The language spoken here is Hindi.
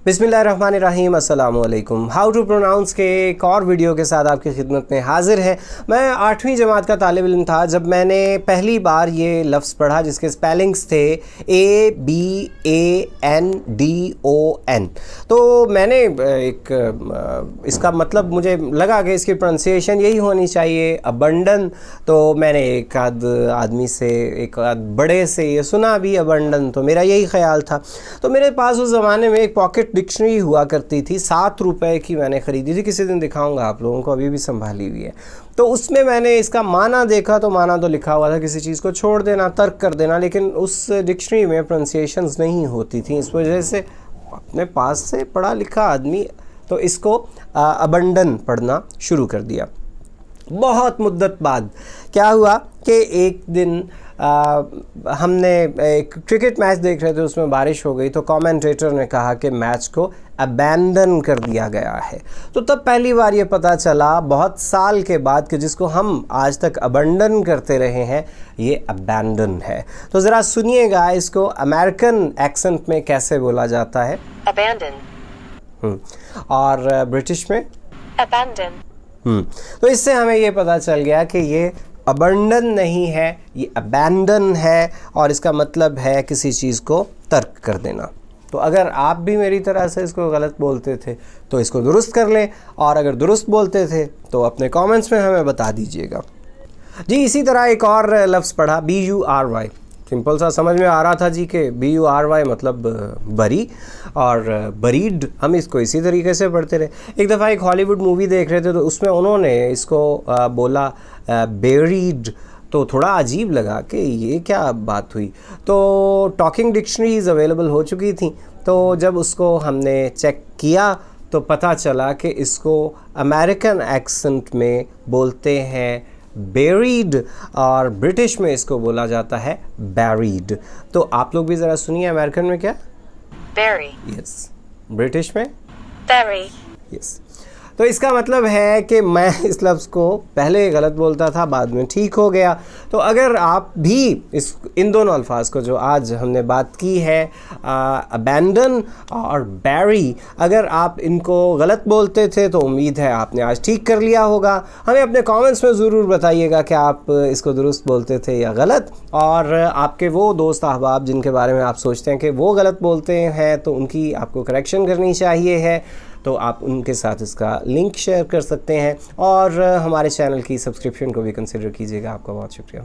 बिस्मिल्लाहिर्रहमानिर्रहीम अस्सलामुअलैकुम। हाउ टू प्रोनाउंस के एक और वीडियो के साथ आपकी खिदमत में हाजिर है। मैं 8वीं जमात का तालिब इल्म था जब मैंने पहली बार ये लफ्ज़ पढ़ा जिसके स्पेलिंग्स थे ABANDON। तो मैंने इसका मतलब मुझे लगा कि इसकी प्रोनाउंसिएशन यही होनी चाहिए, अबंडन। तो मैंने एक आध आदमी से, एक आध बड़े से ये सुना भी अबंडन, तो मेरा यही ख्याल था। तो मेरे पास उस ज़माने में एक पॉकेट डिक्शनरी हुआ करती थी, 7 रुपए की मैंने ख़रीदी थी, किसी दिन दिखाऊंगा आप लोगों को, अभी भी संभाली हुई है। तो उसमें मैंने इसका माना देखा, तो माना तो लिखा हुआ था किसी चीज़ को छोड़ देना, तर्क कर देना, लेकिन उस डिक्शनरी में प्रोनाउंसिएशंस नहीं होती थी। इस वजह से अपने पास से पढ़ा लिखा आदमी तो इसको अबंडन पढ़ना शुरू कर दिया। बहुत मुद्दत बाद क्या हुआ कि एक दिन हमने एक क्रिकेट मैच देख रहे थे, उसमें बारिश हो गई, तो कमेंटेटर ने कहा कि मैच को अबैंडन कर दिया गया है। तो तब पहली बार ये पता चला बहुत साल के बाद कि जिसको हम आज तक अबंडन करते रहे हैं ये अबैंडन है। तो ज़रा सुनिएगा इसको अमेरिकन एक्सेंट में कैसे बोला जाता है। Abandon. और ब्रिटिश में Abandon. तो इससे हमें ये पता चल गया कि ये अबंडन नहीं है, ये अबैंडन है, और इसका मतलब है किसी चीज़ को तर्क कर देना। तो अगर आप भी मेरी तरह से इसको गलत बोलते थे तो इसको दुरुस्त कर लें, और अगर दुरुस्त बोलते थे तो अपने कमेंट्स में हमें बता दीजिएगा जी। इसी तरह एक और लफ्ज़ पढ़ा, BURY। सिंपल सा समझ में आ रहा था जी कि BURY मतलब बरी, और बरीड हम इसको इसी तरीके से पढ़ते रहे। एक दफ़ा एक हॉलीवुड मूवी देख रहे थे तो उसमें उन्होंने इसको बोला बेरीड, तो थोड़ा अजीब लगा कि ये क्या बात हुई। तो टॉकिंग डिक्शनरीज अवेलेबल हो चुकी थी, तो जब उसको हमने चेक किया तो पता चला कि इसको अमेरिकन एक्सेंट में बोलते हैं बेरीड, और ब्रिटिश में इसको बोला जाता है बैरीड। तो आप लोग भी ज़रा सुनिए, अमेरिकन में क्या? Bury. यस, ब्रिटिश में Bury. यस। तो इसका मतलब है कि मैं इस लफ्ज़ को पहले गलत बोलता था, बाद में ठीक हो गया। तो अगर आप भी इन दोनों अल्फाज को जो आज हमने बात की है, अबैंडन और बैरी, अगर आप इनको गलत बोलते थे तो उम्मीद है आपने आज ठीक कर लिया होगा। हमें अपने कमेंट्स में ज़रूर बताइएगा कि आप इसको दुरुस्त बोलते थे या गलत, और आपके वो दोस्त अहबाब जिनके बारे में आप सोचते हैं कि वो गलत बोलते हैं तो उनकी आपको करेक्शन करनी चाहिए है, तो आप उनके साथ इसका लिंक शेयर कर सकते हैं, और हमारे चैनल की सब्सक्रिप्शन को भी कंसिडर कीजिएगा। आपका बहुत शुक्रिया।